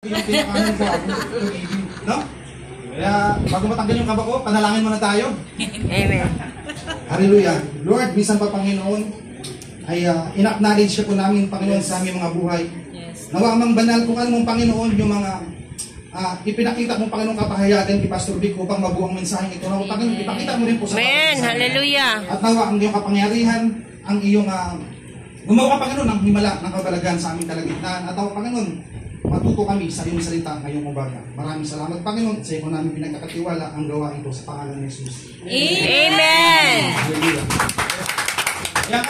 Yung pinakanan ko ako, no? Kaya bago matanggal yung kaba ko, panalangin muna tayo. Amen. Hallelujah. Lord, minsan pa Panginoon, ay in-acknowledge ka po namin, Panginoon, sa aming mga buhay. Nawa mang banal kung ano mong Panginoon, yung mga ipinakita mong Panginoon kapahayagan kay Pastor Vic upang mabuang mensaheng ito. Nawa Panginoon, ipakita mo rin po sa Amen. Hallelujah. At nawa ang iyong kapangyarihan, ang iyong gumawa ka Panginoon ng himala ng kabalagahan sa aming kalagitnaan. At nawa Panginoon, matuto kami sa iyong salita ngayong umaga. Maraming salamat Panginoon sa iyo namin pinagkakatiwala ang gawa ito sa pangalan ni Jesus. Amen. Hallelujah. Yan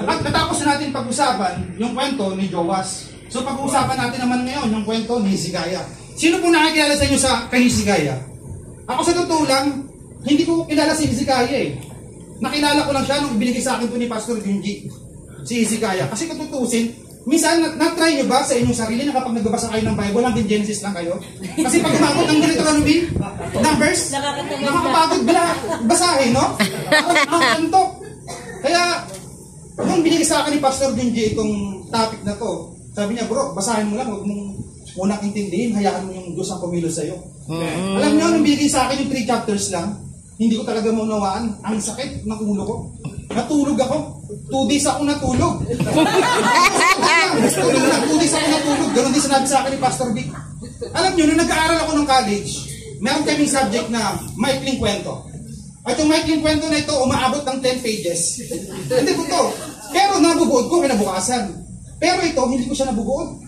natapos na natin pag-usapan yung kwento ni Joas. So pag-uusapan natin naman ngayon yung kwento ni Hezekiah. Sino po nakakilala sa inyo sa kay Hezekiah? Ako sa totoo lang, hindi ko kilala si Hezekiah eh. Nakilala ko lang siya nung ibinigay sa akin po ni Pastor Junji, si Hezekiah. Kasi kung tutusin, minsan, na-try nyo ba sa inyong sarili na kapag nagbabasa kayo ng Bible, hanggang Genesis lang kayo? Kasi pag umabot ng Deuteronomy, Numbers, nakakapagod basahin, no? Nakakaantok. Kaya, nung binigay sa akin ni Pastor Junji itong topic na to, sabi niya, bro, basahin mo lang, huwag mong unang intindihin, hayaan mo yung Diyos ang kumilos sa'yo. Alam niyo, nung binigay sa akin yung 3 chapters lang, hindi ko talaga maunawaan. Ang sakit ng ulo ko. Natulog ako. 2 days ako natulog. 2 days ako natulog. Ganon din sinabi sa akin ni Pastor Vic. Alam nyo, nung nag-aaral ako ng college, meron kaming subject na maikling kwento. At yung maikling kwento na ito, umaabot ng 10 pages. Hindi ko to. Pero nabubuod ko kinabukasan. Pero ito, hindi ko siya nabubuod.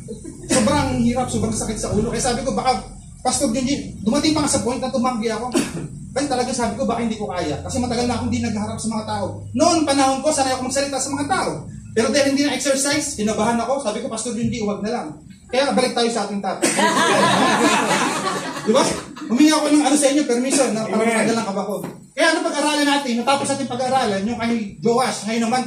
Sobrang hirap, sobrang sakit sa ulo. Kaya sabi ko, baka, Pastor Junji, dumating pa nga sa point na tumanggi ako. Kasi talaga sabi ko, baka hindi ko kaya. Kasi matagal na akong hindi nagharap sa mga tao. Noon, panahon ko, sanay ako magsalita sa mga tao. Pero dahil hindi na exercise, kinabahan ako. Sabi ko, Pastor Junji, huwag na lang. Kaya balik tayo sa ating topic. Diba? Humingi ako ng sa inyo, permission, na parang matagal ng kaba ko. Kaya ano pag-aralan natin? Natapos natin pag-aralan, yung kay Joash. Ngayon naman,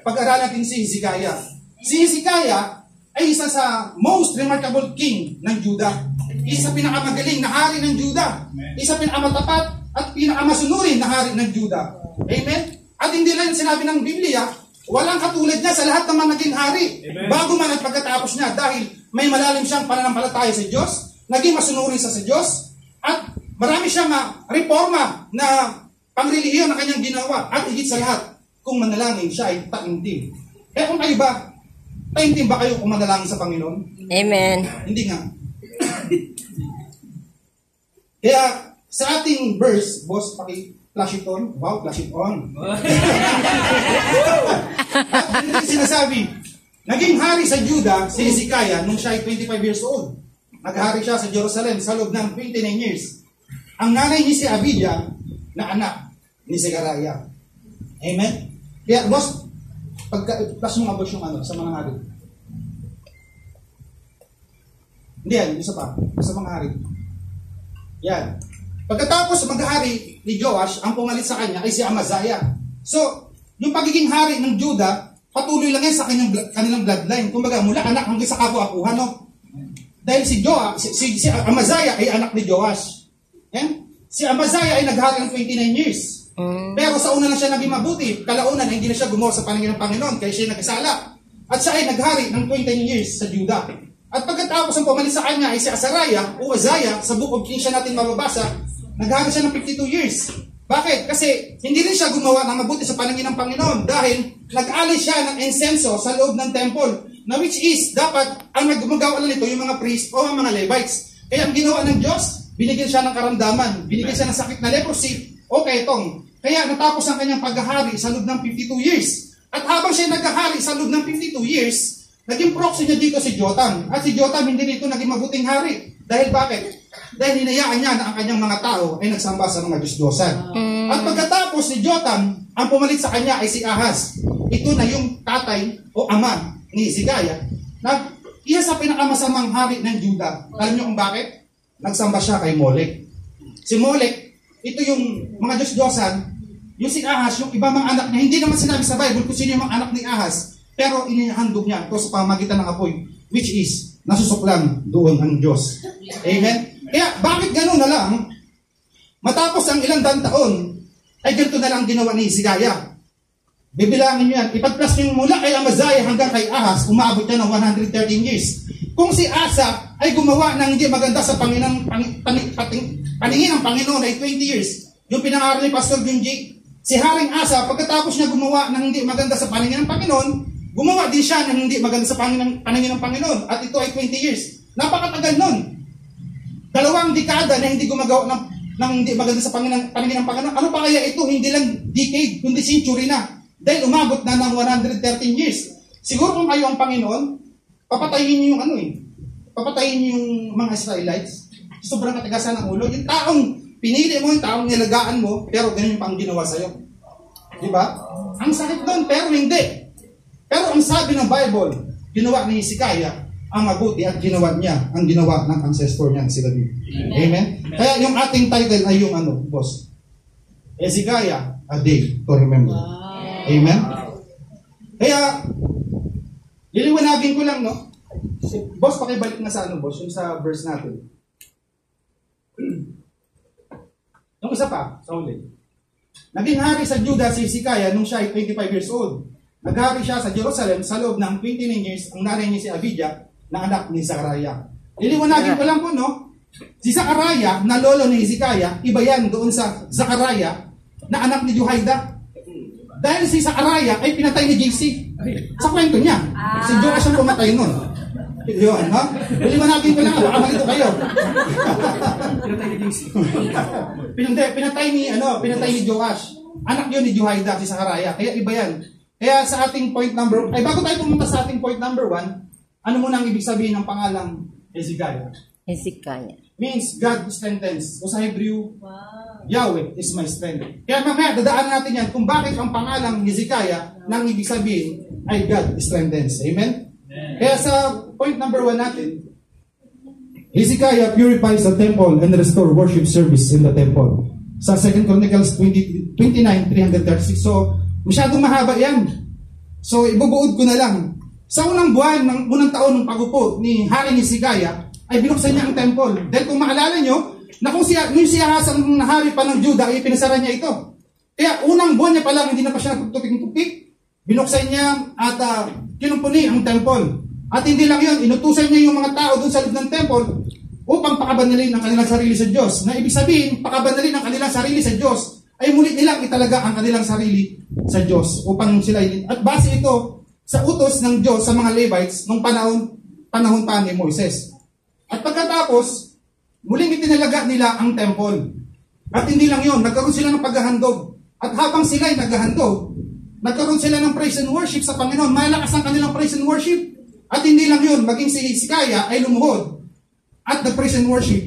pag-aralan natin si Hezekiah. Si Hezekiah ay isa sa most remarkable king ng Judah. Isa sa pinakamagaling na hari ng Judah. Isa pinakamatapat at pinakamasunurin na hari ng Judah. Amen? At hindi lang sinabi ng Biblia, walang katulad niya sa lahat ng mga naging hari. Amen. Bago man at pagkatapos niya, dahil may malalim siyang pananampalataya sa Diyos, naging masunurin sa Diyos, at marami siyang reforma na pangrelihiyon na kanyang ginawa. At higit sa lahat, kung manalangin siya ay taimtim. Kaya kung kayo ba, taimtim ba kayo kung manalangin sa Panginoon? Amen. Hindi nga. Kaya sa ating verse, boss, paki-flash it on. Wow, flash it on. At ganito sinasabi, naging hari sa Judah si Hezekiah nung siya ay 25 years old. Naghari siya sa Jerusalem sa loob ng 29 years. Ang nanay niya si Abijah na anak ni Zechariah. Amen? Kaya, boss, pag-flash mo nga boss yung sa mga hari. Hindi yan, isa pa. Sa mga hari. Yan. Pagkatapos maghari ni Joash, ang pumalit sa kanya ay si Amaziah. So, yung pagiging hari ng Judah, patuloy lang yan sa kanilang bloodline. Kumbaga, mula anak hanggang sa kapu-apuhan, no? Dahil si Amaziah ay anak ni Joash. Yan? Si Amaziah ay naghari ng 29 years. Pero sa una lang siya naging mabuti. Kalaunan, hindi na siya gumawa sa paningin ng Panginoon, kaya siya nagkasala. At siya ay naghari ng 29 years sa Judah. At pagkatapos ang pumalit sa kanya ay si Azariah o Uzziah, sa Book of Kings siya natin mababasa, naghari siya ng 52 years. Bakit? Kasi hindi rin siya gumawa ng mabuti sa paningin ng Panginoon dahil nag-alay siya ng insenso sa loob ng temple, na which is, dapat, ang nagumagawa na nito yung mga priests o ang mga Levites. Kaya ang ginawa ng Diyos, binigyan siya ng karamdaman, binigyan siya ng sakit na leprosy, o ketong. Kaya natapos ang kanyang paghahari sa loob ng 52 years. At habang siya naghahari sa loob ng 52 years, naging proxy niya dito si Jotam. At si Jotam hindi dito naging mabuting hari. Dahil bakit? Dahil hinayaan niya na ang kanyang mga tao ay nagsamba sa mga Diyos-Diyosan. At pagkatapos si Jotam, ang pumalit sa kanya ay si Ahaz. Ito na yung tatay o ama ni Hezekiah, na isa sa pinakamasamang hari ng Judah. Alam niyo kung bakit? Nagsamba siya kay Molek. Si Molek, ito yung mga Diyos-Diyosan, yung si Ahaz, yung iba mga anak niya, hindi naman sinabi sa Bible kung sino yung mga anak ni Ahaz, pero inihandog niya ito sa pamagitan ng apoy, which is, nasusuklan doon ang Diyos. Amen? Kaya, bakit gano'n na lang, matapos ang ilang taon, ay ganito na lang ginawa ni Hezekiah. Bibilangin nyo yan. Ipag-plus nyo mula kay Amaziah hanggang kay Ahaz, umabot yan ng 113 years. Kung si Asa ay gumawa ng hindi maganda sa paningin ng Panginoon ay 20 years. Yung pinangaral ni Pastor Junji, si Haring Asa, pagkatapos niya gumawa ng hindi maganda sa paningin ng Panginoon, gumawa din siya ng hindi maganda sa paningin ng Panginoon. At ito ay 20 years. Napakatagal nun. 2 dekada na hindi gumagawa ng hindi maganda sa paningin ng Panginoon. Ano pa kaya ito? Hindi lang decade, kundi century na. Dahil umabot na ng 113 years. Siguro kung kayo ang Panginoon, papatayin niyo yung papatayin niyo yung mga Israelites. Sobrang katigasan ng ulo. Yung taong pinili mo, yung taong nilagaan mo, pero ganyan pa ang ginawa sa'yo. Di ba? Ang sakit doon, pero hindi. Pero ang sabi ng Bible, ginawa ni Hezekiah ang mabuti at ginawa niya ang ginawa ng ancestor niya, si David. Amen? Kaya yung ating title ay yung boss? Hezekiah, a day to remember. Amen? Kaya, liliwanagin ko lang, no? Boss, pakibalik na sa boss, yung sa verse natin. Yung isa pa, sa uli. Naging hari sa Judah si Hezekiah nung siya ay 25 years old. Naghari siya sa Jerusalem sa loob ng 29 years. Ang nanay niya si Abijah, na anak ni Zachariah. Liliwanagin ko lang po, no? Si Zachariah, na lolo ni Hezekiah, iba yan doon sa Zachariah, na anak ni Jehoiada. Dahil si Zachariah ay pinatay ni JC. Sa kwento niya. Si Joash ang pumatay nun. Yun, no? Liliwanagin ko lang, baka malito kayo. Pinatay ni JC. Pinatay ni Joash. Anak yun ni Jehoiada, si Zachariah. Kaya iba yan. Kaya sa ating point number, bago tayo pumunta sa ating point number 1, ano muna ang ibig sabihin ng pangalang Hezekiah? Hezekiah. Means God strengthens. O sa Hebrew, Yahweh is my strength. Kaya mamaya, dadaan natin yan kung bakit ang pangalang Hezekiah nang ibig sabihin ay God strengthens. Amen? Kaya sa point number 1 natin, Hezekiah purifies the temple and restore worship service in the temple. Sa 2 Chronicles 29:336. So, masyadong mahaba yan. So, ibubuod ko na lang. Sa unang buwan, unang taon ng pagupo ni Haring Hezekiah, ay binuksan niya ang temple. Dahil kung maalala nyo, na kung nung si Ahaz ang hari pa ng Judah, ay pinasara niya ito. Kaya unang buwan niya pa lang, hindi na pa siya nagtupik-tupik. Binuksan niya at kinumpuni ang temple. At hindi lang yun, inutusan niya yung mga tao doon sa loob ng temple upang pakabanalin ang kanilang sarili sa Diyos. Na ibig sabihin, pakabanalin ang kanilang sarili sa Diyos, ay muli nilang italaga ang kanilang sarili sa Diyos upang sila. At base ito sa utos ng Diyos sa mga Levites nung panahon pa ni Moises. At pagkatapos, muling itinalaga nila ang temple. At hindi lang yun, nagkaroon sila ng paghahandog. At habang sila ay naghahandog, nagkaroon sila ng praise and worship sa Panginoon. Malakas ang kanilang praise and worship. At hindi lang yun, maging si Hezekiah ay lumuhod at nag-praise and worship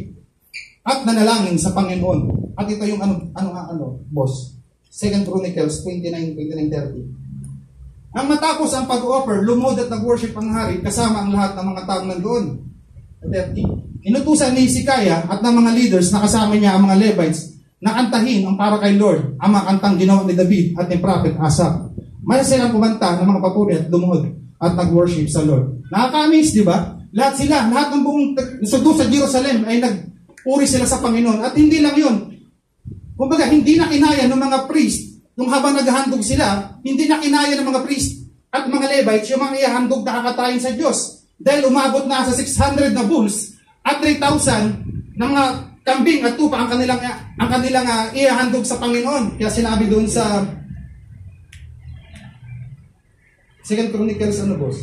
at nanalangin sa Panginoon. At ito yung boss? 2 Chronicles 29:30. Ang matapos ang pag-offer, lumuhod at nag-worship ang hari kasama ang lahat ng mga taong nandoon. 30. Inutusan ni Hezekiah at ng mga leaders na kasama niya ang mga Levites na kantahin ang para kay Lord ang mga kantang ginawa ni David at ni Prophet Asaph. Maya silang kumanta ng mga papuri at lumuhod at nag-worship sa Lord. Nakaka-amaze, di ba? Lahat ng buong sa Jerusalem ay nagpuri sila sa Panginoon. At hindi lang yun. Kumbaga, hindi na kinaya ng mga priest, nung habang naghahandog sila, hindi na kinaya ng mga priest at mga Levites yung mga ihahandog na kakatayin sa Diyos. Dahil umabot na sa 600 na bulls at 3,000 na mga kambing at tupa ang kanilang ihahandog sa Panginoon. Kaya sinabi doon sa 2 Chronicles, boss?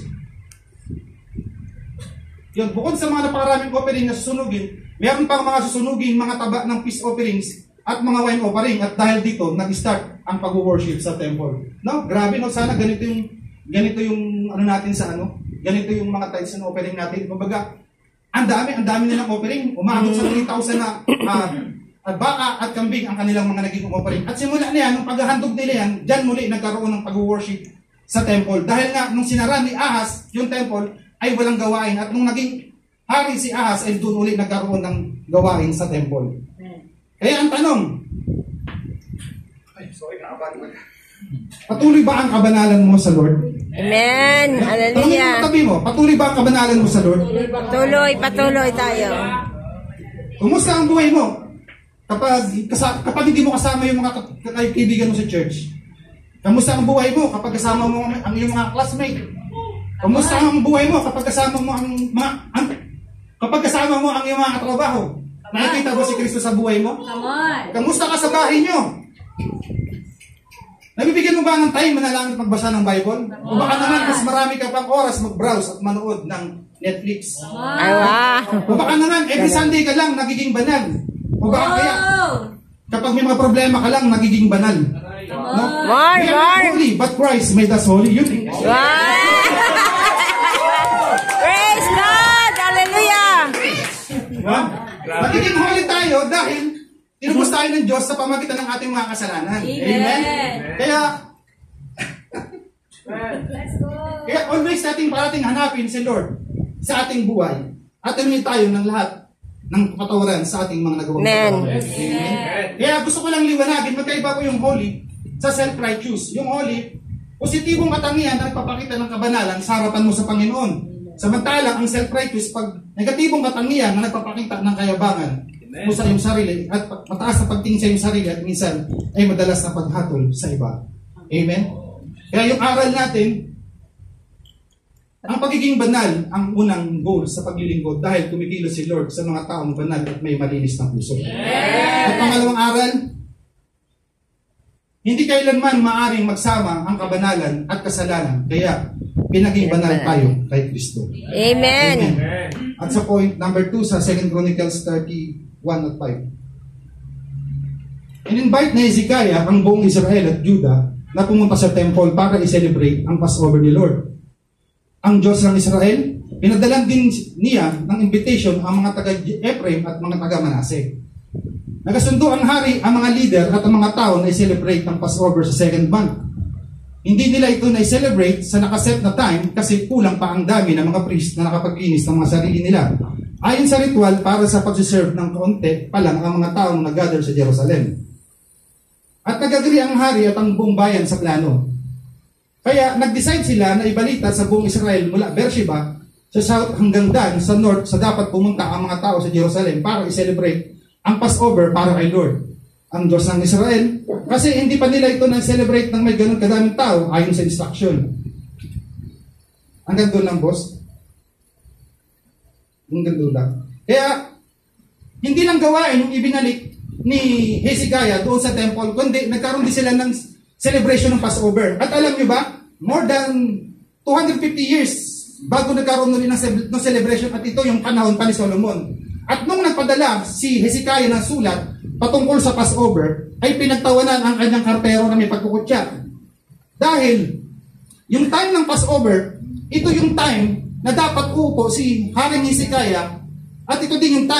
Yun, bukod sa mga napakaraming offering na susunugin, meron pang mga susunugin, mga taba ng peace offerings at mga wine offering. At dahil dito, nag-start ang pag-worship sa temple. No? Grabe, no? Sana ganito yung natin sa ganito yung mga tithes na offering natin. Kumbaga, ang dami nilang offering. Umabot sa 3,000 na baka at kambing ang kanilang mga naging offering. At simula na yan, nung paghahandog nila yan, dyan muli nagkaroon ng pag-worship sa temple. Dahil nga, nung sinara ni Ahaz yung temple, ay walang gawain. At nung naging hari si Ahaz, ay doon ulit nagkaroon ng gawain sa temple. Kaya ang tanong, patuloy ba ang kabanalan mo sa Lord? Amen. Hallelujah. Tanongin mo, patuloy ba ang kabanalan mo sa Lord? Patuloy tayo. Kumusta ang buhay mo? Kapag hindi mo kasama yung mga kaibigan mo sa church? Kamusta ang buhay mo kapag kasama mo ang iyong mga classmate? Kamusta ang buhay mo kapag kasama mo ang Kapag kasama mo ang iyong mga katrabaho, nakikita mo si Kristo sa buhay mo? Come on. Kamusta ka sa bahay nyo? Nabibigyan mo ba ng time manalangin at magbasa ng Bible? O baka naman mas marami ka pang oras mag-browse at manood ng Netflix? Ay, wow. O baka naman every Sunday ka lang nagiging banal? O baka kaya kapag may mga problema ka lang nagiging banal? No? More, We are more. not holy, but Christ made us holy. Yun. Wow. Praise God. Hallelujah. Diba? Magiging holy tayo dahil tinubos tayo ng Diyos sa pamagitan ng ating mga kasalanan. Amen? Kaya always nating parating hanapin si Lord sa ating buhay at humingi tayo ng lahat ng kapatawaran sa ating mga nagawang Amen. kapatawaran. Amen? Kaya gusto ko lang liwanagin, magkaiba ko yung holy sa self-righteous. Yung holy, positibong katangian na nagpapakita ng kabanalan sa harapan mo sa Panginoon. Samantalang ang self-righteous, pag negatibong katangian na nagpapakita ng kayabangan mo sa iyong sarili at mataas na pagtingin sa iyong sarili at minsan ay madalas na paghatol sa iba. Amen? Kaya yung aral natin, ang pagiging banal ang unang goal sa paglilingkod dahil kumikilos si Lord sa mga taong banal at may malinis na puso. At pangalawang aral, hindi kailanman maaring magsama ang kabanalan at kasalanan. Kaya pinaging banal tayo kay Kristo. Amen. At sa point number 2 sa 2 Chronicles 31 at 5. In-invite ni Hezekiah ang buong Israel at Judah na pumunta sa temple para i-celebrate ang Passover ni Lord. Ang Diyos ng Israel, pinadalan din niya ng invitation ang mga taga-Ephraim at mga taga-Manase. Nagasundo ang hari, ang mga leader at ang mga tao na i-celebrate ang Passover sa second month. Hindi nila ito na i-celebrate sa nakaset na time kasi kulang pa ang dami ng mga priest na nakapaglinis ng mga sarili nila. Ayon sa ritual, para sa pag-serve ng kaunti pa lang ang mga taong nag-gather sa Jerusalem. At nag-agree ang hari at ang buong bayan sa plano. Kaya nag-decide sila na ibalita sa buong Israel mula Beersheba sa south hanggang Dan sa north sa dapat pumunta ang mga tao sa Jerusalem para i-celebrate ang Passover para kay Lord, ang Diyos ng Israel. Kasi hindi pa nila ito na-celebrate ng may ganun kadaming tao ayon sa instruction. Hanggang doon lang, boss. Hanggang doon lang. Kaya, hindi lang gawain yung ibinalik ni Hezekiah doon sa temple, kundi nagkaroon din sila ng celebration ng Passover. At alam nyo ba, more than 250 years bago nagkaroon rin ng celebration at ito yung panahon pa ni Solomon. At nung nagpadala si Hezekiah ng sulat patungkol sa Passover, ay pinagtawanan ang kanyang kartero na may pagkukutya. Dahil yung time ng Passover, ito yung time na dapat uupo si Haring Hezekiah at ito din yung time